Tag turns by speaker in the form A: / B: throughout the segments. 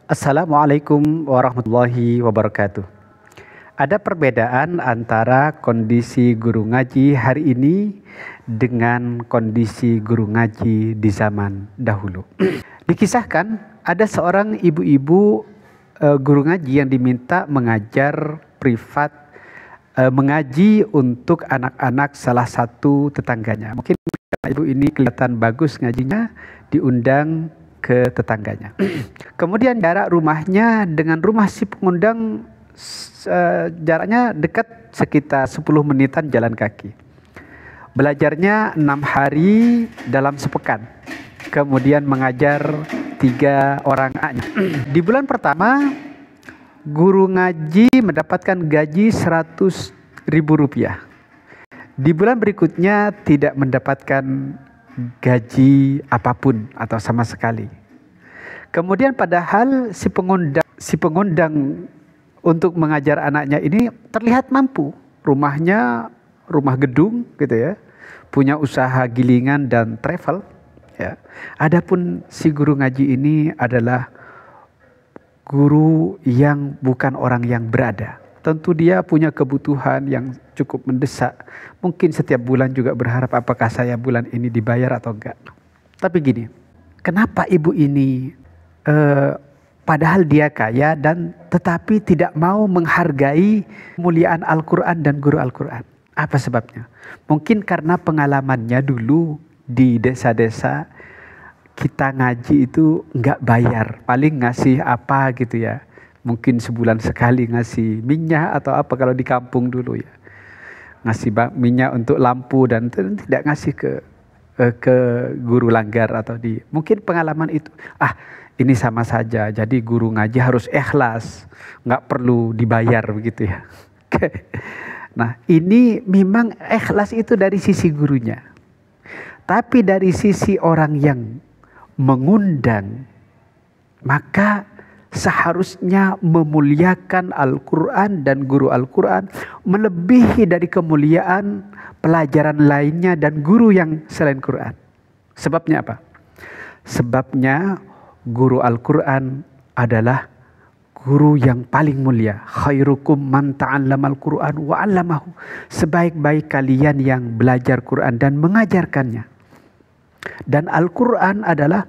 A: Assalamualaikum warahmatullahi wabarakatuh. Ada perbedaan antara kondisi guru ngaji hari ini dengan kondisi guru ngaji di zaman dahulu. Dikisahkan ada seorang ibu-ibu guru ngaji yang diminta mengajar privat, mengaji untuk anak-anak salah satu tetangganya. Mungkin ibu ini kelihatan bagus ngajinya, diundang ke tetangganya. Kemudian jarak rumahnya dengan rumah si pengundang jaraknya dekat, sekitar 10 menitan jalan kaki. Belajarnya 6 hari dalam sepekan. Kemudian mengajar 3 orang anaknya. Di bulan pertama guru ngaji mendapatkan gaji 100.000 rupiah. Di bulan berikutnya tidak mendapatkan gaji apapun atau sama sekali. Kemudian padahal si pengundang untuk mengajar anaknya ini terlihat mampu. Rumahnya rumah gedung gitu ya. Punya usaha gilingan dan travel ya. Adapun si guru ngaji ini adalah guru yang bukan orang yang berada. Tentu dia punya kebutuhan yang cukup mendesak. Mungkin setiap bulan juga berharap apakah saya bulan ini dibayar atau enggak. Tapi gini, kenapa ibu ini padahal dia kaya dan tetapi tidak mau menghargai kemuliaan Al-Quran dan guru Al-Quran? Apa sebabnya? Mungkin karena pengalamannya dulu di desa-desa, kita ngaji itu enggak bayar. Paling ngasih apa gitu ya. Mungkin sebulan sekali ngasih minyak atau apa kalau di kampung dulu ya. Ngasih minyak untuk lampu dan tidak ngasih ke guru langgar atau mungkin pengalaman itu. Ini sama saja. Jadi guru ngaji harus ikhlas, nggak perlu dibayar begitu ya. Nah, ini memang ikhlas itu dari sisi gurunya. Tapi dari sisi orang yang mengundang, maka seharusnya memuliakan Al-Quran dan guru Al-Quran melebihi dari kemuliaan pelajaran lainnya dan guru yang selain Quran. Sebabnya apa? Sebabnya guru Al-Quran adalah guru yang paling mulia. Khairukum man ta'allamal Quran wa 'allamahu. Sebaik-baik kalian yang belajar Quran dan mengajarkannya. Dan Al-Quran adalah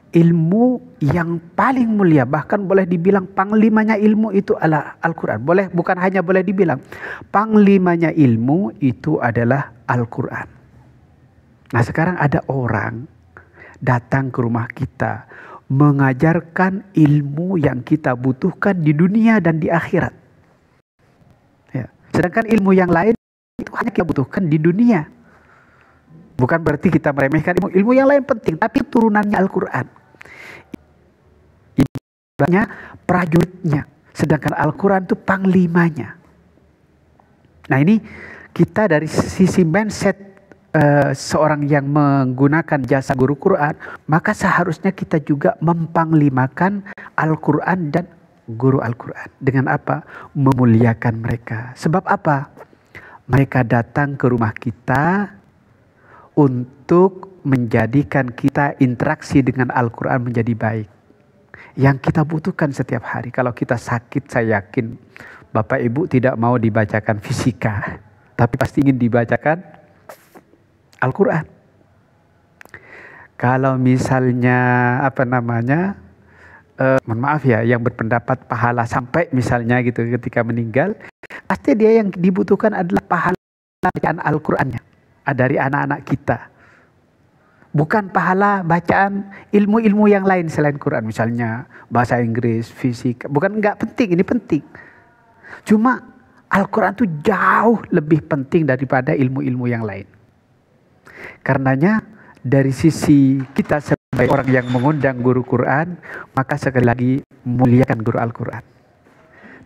A: ilmu yang paling mulia, bahkan boleh dibilang panglimanya ilmu itu adalah Al-Quran. Bukan hanya boleh dibilang, panglimanya ilmu itu adalah Al-Quran. Nah, sekarang ada orang datang ke rumah kita mengajarkan ilmu yang kita butuhkan di dunia dan di akhirat. Ya. Sedangkan ilmu yang lain itu hanya kita butuhkan di dunia. Bukan berarti kita meremehkan ilmu yang lain penting, tapi turunannya Al-Quran. Ibadahnya prajuritnya, sedangkan Al-Quran itu panglimanya. Nah, ini kita dari sisi mindset seorang yang menggunakan jasa guru Quran, maka seharusnya kita juga mempanglimakan Al-Quran dan guru Al-Quran. Dengan apa? Memuliakan mereka. Sebab apa? Mereka datang ke rumah kita untuk menjadikan kita interaksi dengan Al-Quran menjadi baik. Yang kita butuhkan setiap hari. Kalau kita sakit, saya yakin Bapak Ibu tidak mau dibacakan fisika, tapi pasti ingin dibacakan Al-Quran. Kalau misalnya mohon maaf ya, yang berpendapat pahala sampai misalnya gitu ketika meninggal, pasti dia yang dibutuhkan adalah pahala bacaan Al-Qurannya dari anak-anak kita. Bukan pahala bacaan ilmu-ilmu yang lain selain Quran. Misalnya bahasa Inggris, fisika. Bukan enggak penting, ini penting. Cuma Al-Quran itu jauh lebih penting daripada ilmu-ilmu yang lain. Karenanya dari sisi kita sebagai orang yang mengundang guru Quran, maka sekali lagi muliakan guru Al-Quran.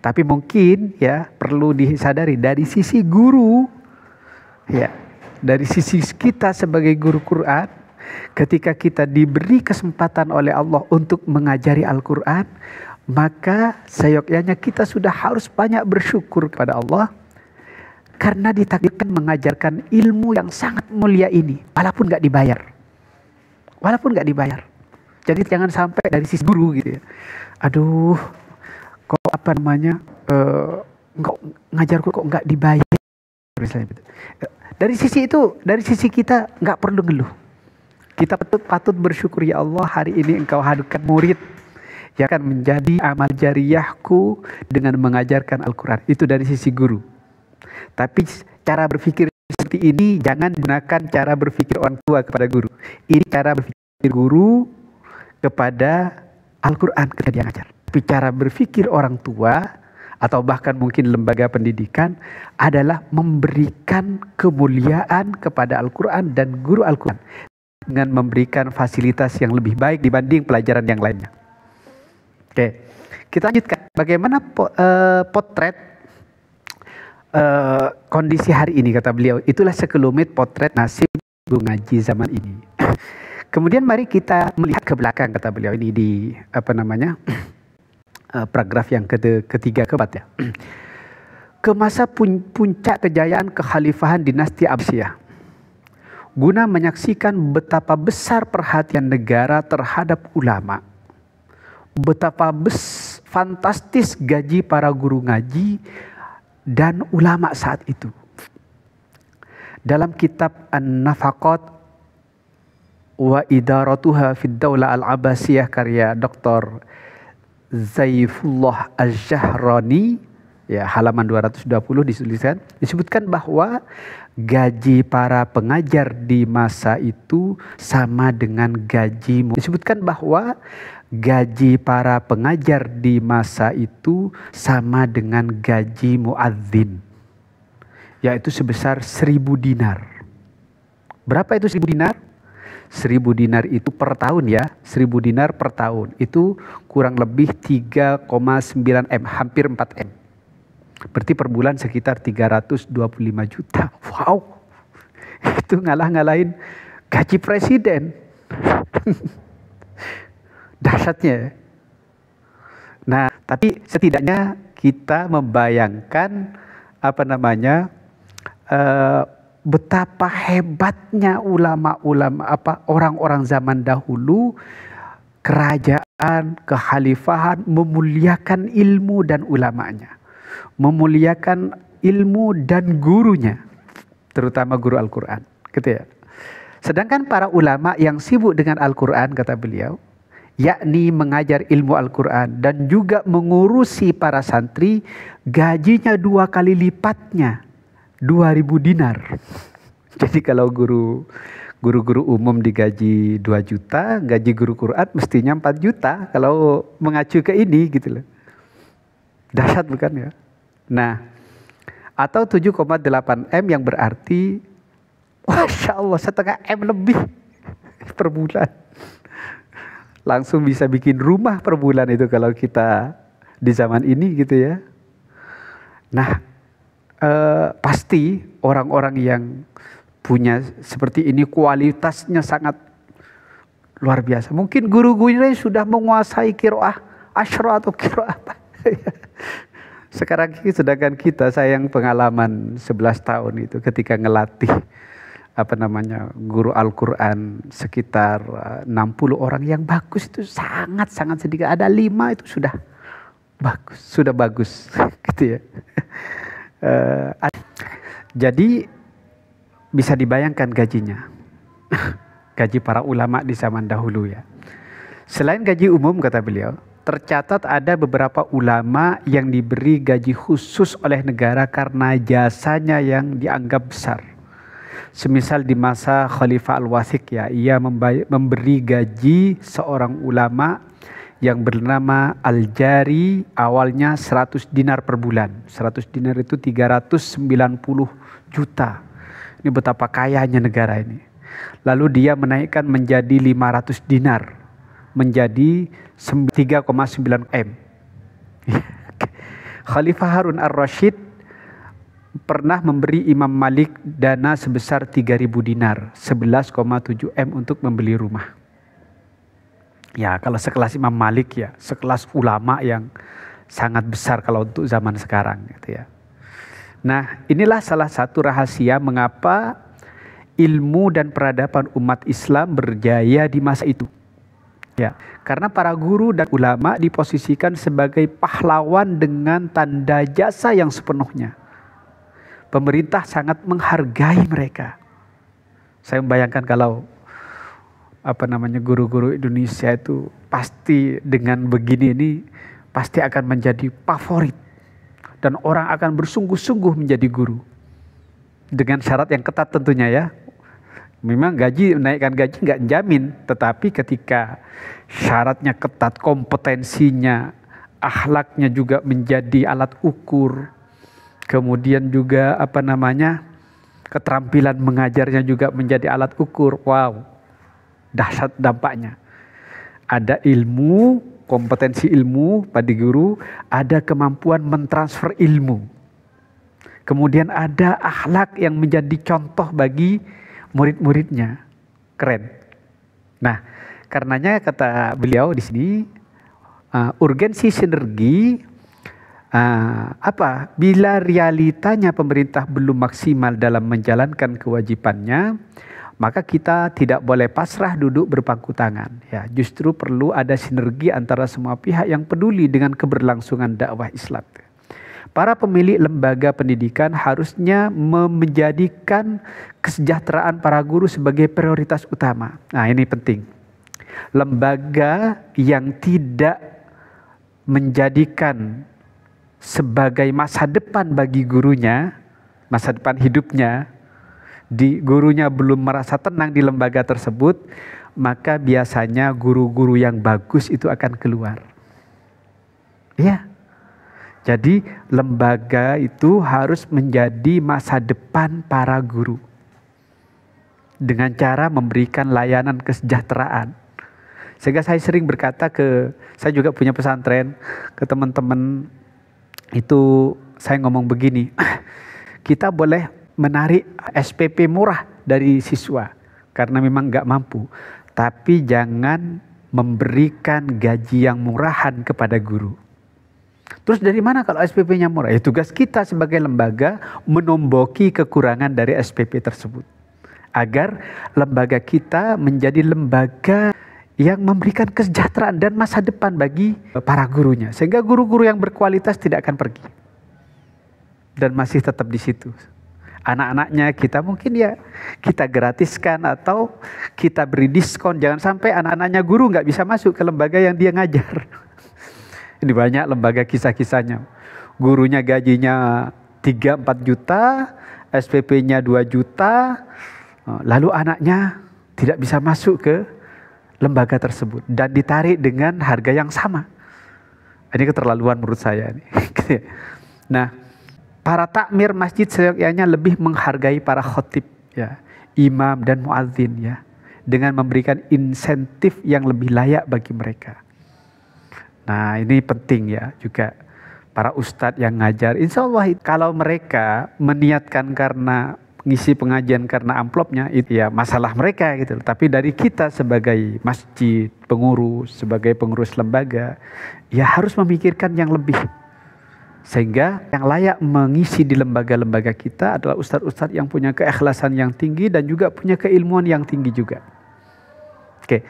A: Tapi mungkin ya perlu disadari dari sisi guru, ya dari sisi kita sebagai guru Quran, ketika kita diberi kesempatan oleh Allah untuk mengajari Al-Quran, maka seyogyanya kita sudah harus banyak bersyukur kepada Allah karena ditakdirkan mengajarkan ilmu yang sangat mulia ini, walaupun nggak dibayar. Jadi jangan sampai dari sisi guru gitu ya. Aduh, kok apa namanya, kok ngajarku kok nggak dibayar misalnya gitu. Dari sisi itu, dari sisi kita nggak perlu ngeluh. Kita patut bersyukur, ya Allah, hari ini Engkau hadirkan murid yang akan menjadi amal jariyahku dengan mengajarkan Al-Quran. Itu dari sisi guru. Tapi cara berpikir seperti ini jangan gunakan cara berpikir orang tua kepada guru. Ini cara berpikir guru kepada Al-Quran ketika dia ngajar. Tapi cara berpikir orang tua atau bahkan mungkin lembaga pendidikan adalah memberikan kemuliaan kepada Al-Quran dan guru Al-Quran dengan memberikan fasilitas yang lebih baik dibanding pelajaran yang lainnya. Oke, kita lanjutkan. Bagaimana potret kondisi hari ini, kata beliau. Itulah sekelumit potret nasib guru ngaji zaman ini. Kemudian mari kita melihat ke belakang, kata beliau ini di paragraf yang ketiga keempat ya. Ke masa puncak kejayaan kekhalifahan dinasti Abbasiyah, guna menyaksikan betapa besar perhatian negara terhadap ulama, betapa fantastis gaji para guru ngaji dan ulama saat itu. Dalam kitab An-Nafaqat wa Idaratuha fid Daulah Al-Abbasiyah karya Dr. Zaifullah Al-Jahrani, ya, halaman 220 disebutkan bahwa gaji para pengajar di masa itu sama dengan gaji, disebutkan bahwa gaji para pengajar di masa itu sama dengan gaji muadzin, yaitu sebesar 1.000 dinar. Berapa itu 1.000 dinar? 1.000 dinar itu per tahun ya, 1.000 dinar per tahun itu kurang lebih 3,9 M, hampir 4 M. Berarti per bulan sekitar 325 juta. Wow, itu ngalah-ngalahin gaji presiden. Dahsyatnya. Nah, tapi setidaknya kita membayangkan betapa hebatnya ulama-ulama, orang-orang zaman dahulu, kerajaan, kekhalifahan memuliakan ilmu dan ulamanya, memuliakan ilmu dan gurunya, terutama guru Al-Quran, gitu ya. Sedangkan para ulama yang sibuk dengan Al-Quran, kata beliau, yakni mengajar ilmu Al-Quran dan juga mengurusi para santri, gajinya 2 kali lipatnya, 2.000 dinar. Jadi kalau guru-guru umum digaji 2 juta, gaji guru Quran mestinya 4 juta kalau mengacu ke ini gitu loh. Dahsyat bukan ya? Nah, atau 7,8 M yang berarti Masya Allah 1,5 M lebih per bulan. Langsung bisa bikin rumah per bulan itu kalau kita di zaman ini gitu ya. Nah, pasti orang-orang yang punya seperti ini kualitasnya sangat luar biasa. Mungkin guru-gurunya sudah menguasai qiraah asyra atau qiraah apa. Sekarang sedangkan kita, saya yang pengalaman 11 tahun itu ketika ngelatih guru Al-Quran sekitar 60 orang yang bagus itu sangat-sangat sedikit. Ada 5 itu sudah bagus gitu ya. Jadi bisa dibayangkan gajinya. Gaji para ulama di zaman dahulu ya. Selain gaji umum, kata beliau, tercatat ada beberapa ulama yang diberi gaji khusus oleh negara karena jasanya yang dianggap besar. Semisal di masa Khalifah Al-Wathiq ya, ia memberi gaji seorang ulama yang bernama Al-Jari, awalnya 100 dinar per bulan. 100 dinar itu 390 juta. Ini betapa kayanya negara ini. Lalu dia menaikkan menjadi 500 dinar. Menjadi 3,9 M. Khalifah Harun Ar-Rasyid pernah memberi Imam Malik dana sebesar 3.000 dinar. 11,7 M untuk membeli rumah. Ya, kalau sekelas Imam Malik ya, sekelas ulama yang sangat besar kalau untuk zaman sekarang gitu ya. Nah, inilah salah satu rahasia mengapa ilmu dan peradaban umat Islam berjaya di masa itu. Ya, karena para guru dan ulama diposisikan sebagai pahlawan dengan tanda jasa yang sepenuhnya. Pemerintah sangat menghargai mereka. Saya membayangkan kalau guru-guru Indonesia itu pasti dengan begini ini pasti akan menjadi favorit dan orang akan bersungguh-sungguh menjadi guru dengan syarat yang ketat tentunya ya. Memang menaikkan gaji nggak jamin, tetapi ketika syaratnya ketat, kompetensinya, akhlaknya juga menjadi alat ukur, kemudian juga keterampilan mengajarnya juga menjadi alat ukur. Wow, dahsyat dampaknya. Ada ilmu, kompetensi ilmu pada guru, ada kemampuan mentransfer ilmu. Kemudian ada akhlak yang menjadi contoh bagi murid-muridnya. Keren. Nah, karenanya kata beliau di sini, urgensi sinergi bila realitanya pemerintah belum maksimal dalam menjalankan kewajibannya, maka kita tidak boleh pasrah duduk berpangku tangan. Ya, justru perlu ada sinergi antara semua pihak yang peduli dengan keberlangsungan dakwah Islam. Para pemilik lembaga pendidikan harusnya menjadikan kesejahteraan para guru sebagai prioritas utama. Nah, ini penting. Lembaga yang tidak menjadikan sebagai masa depan bagi gurunya, masa depan hidupnya, gurunya belum merasa tenang di lembaga tersebut, maka biasanya guru-guru yang bagus itu akan keluar. Ya. Jadi lembaga itu harus menjadi masa depan para guru dengan cara memberikan layanan kesejahteraan. Sehingga saya sering berkata saya juga punya pesantren, ke teman-teman itu saya ngomong begini, kita boleh menarik SPP murah dari siswa karena memang nggak mampu, tapi jangan memberikan gaji yang murahan kepada guru. Terus dari mana kalau SPP-nya murah? Ya tugas kita sebagai lembaga menomboki kekurangan dari SPP tersebut. Agar lembaga kita menjadi lembaga yang memberikan kesejahteraan dan masa depan bagi para gurunya. Sehingga guru-guru yang berkualitas tidak akan pergi. Dan masih tetap di situ. Anak-anaknya kita mungkin ya kita gratiskan atau kita beri diskon. Jangan sampai anak-anaknya guru nggak bisa masuk ke lembaga yang dia ngajar. Ini banyak lembaga kisah-kisahnya. Gurunya gajinya 3-4 juta, SPP-nya 2 juta, lalu anaknya tidak bisa masuk ke lembaga tersebut dan ditarik dengan harga yang sama. Ini keterlaluan menurut saya. Nah, para takmir masjid seyogyanya lebih menghargai para khotib, ya, imam dan muadzin, ya, dengan memberikan insentif yang lebih layak bagi mereka. Nah, ini penting ya juga para ustadz yang ngajar. Insya Allah kalau mereka meniatkan karena ngisi pengajian karena amplopnya, itu ya masalah mereka gitu. Tapi dari kita sebagai masjid, sebagai pengurus lembaga, ya harus memikirkan yang lebih. Sehingga yang layak mengisi di lembaga-lembaga kita adalah ustadz-ustadz yang punya keikhlasan yang tinggi dan juga punya keilmuan yang tinggi juga. Oke.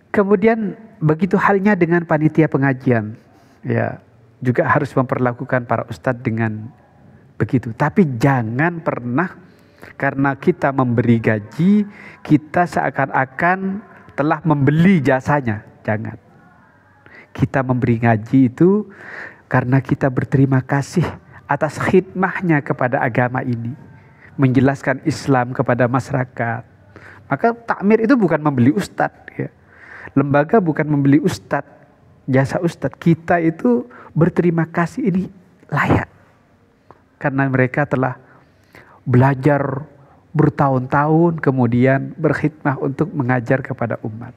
A: Kemudian begitu halnya dengan panitia pengajian, ya juga harus memperlakukan para ustadz dengan begitu. Tapi jangan pernah karena kita memberi gaji, kita seakan-akan telah membeli jasanya. Jangan. Kita memberi gaji itu karena kita berterima kasih atas khidmahnya kepada agama ini, menjelaskan Islam kepada masyarakat. Maka takmir itu bukan membeli ustadz, ya. Lembaga bukan membeli ustadz, jasa ustadz. Kita itu berterima kasih ini layak. Karena mereka telah belajar bertahun-tahun kemudian berkhidmah untuk mengajar kepada umat.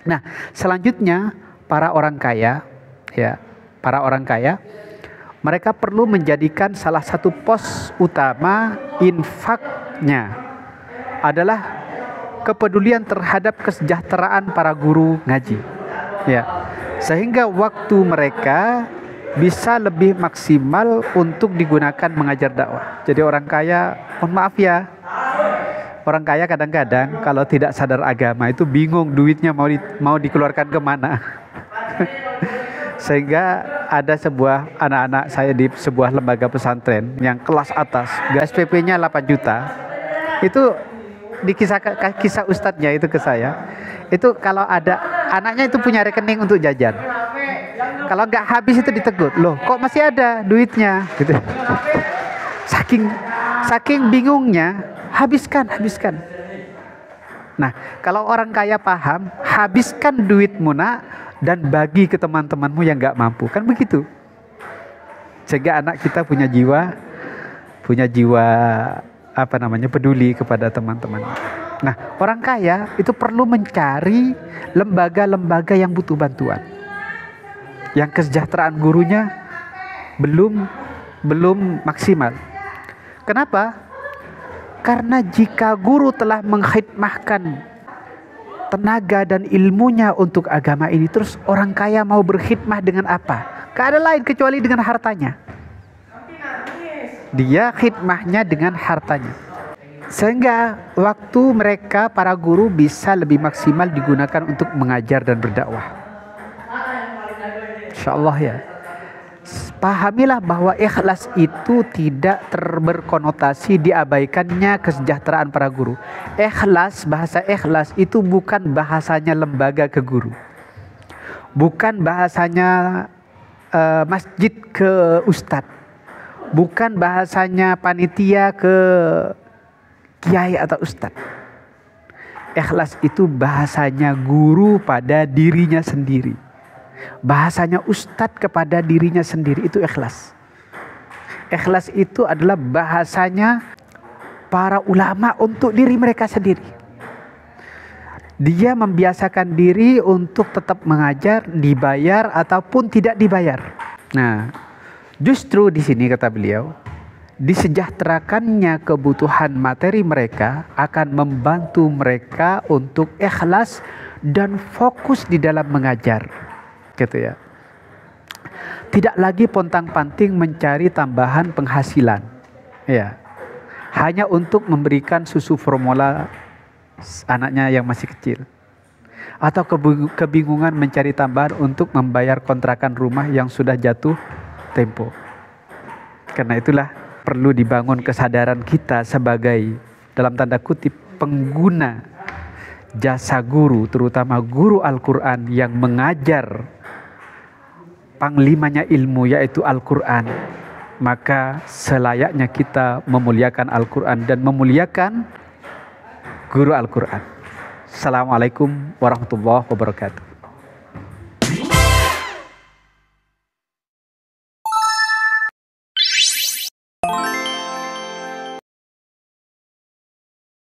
A: Nah, selanjutnya para orang kaya, ya, mereka perlu menjadikan salah satu pos utama infaknya adalah kepedulian terhadap kesejahteraan para guru ngaji, ya, sehingga waktu mereka bisa lebih maksimal untuk digunakan mengajar dakwah. Jadi orang kaya, mohon maaf ya, Orang kaya kadang-kadang kalau tidak sadar agama itu bingung duitnya mau dikeluarkan kemana. Sehingga ada sebuah anak-anak saya di sebuah lembaga pesantren yang kelas atas, SPP-nya 8 juta. Itu di kisah ustadznya itu ke saya. Itu kalau ada anaknya itu punya rekening untuk jajan. Kalau nggak habis itu ditegur. Loh, kok masih ada duitnya? Gitu. Saking bingungnya, habiskan. Nah, kalau orang kaya paham, habiskan duitmu nak dan bagi ke teman-temanmu yang nggak mampu, kan begitu. Sehingga anak kita punya jiwa peduli kepada teman-teman. Nah, orang kaya itu perlu mencari lembaga-lembaga yang butuh bantuan, yang kesejahteraan gurunya belum maksimal. Kenapa? Karena jika guru telah mengkhidmahkan tenaga dan ilmunya untuk agama ini, terus orang kaya mau berkhidmah dengan apa? Gak ada lain kecuali dengan hartanya. Dia khidmahnya dengan hartanya. Sehingga waktu mereka para guru bisa lebih maksimal digunakan untuk mengajar dan berdakwah. Insyaallah ya. Pahamilah bahwa ikhlas itu tidak berkonotasi diabaikannya kesejahteraan para guru. Bahasa ikhlas itu bukan bahasanya lembaga ke guru. Bukan bahasanya masjid ke ustadz. Bukan bahasanya panitia ke kiai atau ustadz. Ikhlas itu bahasanya guru pada dirinya sendiri. Bahasanya ustadz kepada dirinya sendiri, itu ikhlas. Ikhlas itu adalah bahasanya para ulama untuk diri mereka sendiri. Dia membiasakan diri untuk tetap mengajar, dibayar ataupun tidak dibayar. Nah, justru di sini kata beliau, disejahterakannya kebutuhan materi mereka akan membantu mereka untuk ikhlas dan fokus di dalam mengajar. Gitu ya. Tidak lagi pontang-panting mencari tambahan penghasilan. Ya. Hanya untuk memberikan susu formula anaknya yang masih kecil. Atau kebingungan mencari tambahan untuk membayar kontrakan rumah yang sudah jatuh tempo. Karena itulah perlu dibangun kesadaran kita sebagai dalam tanda kutip pengguna jasa guru, terutama guru Al-Quran yang mengajar panglimanya ilmu yaitu Al-Quran. Maka selayaknya kita memuliakan Al-Quran dan memuliakan guru Al-Quran. Assalamualaikum warahmatullahi wabarakatuh.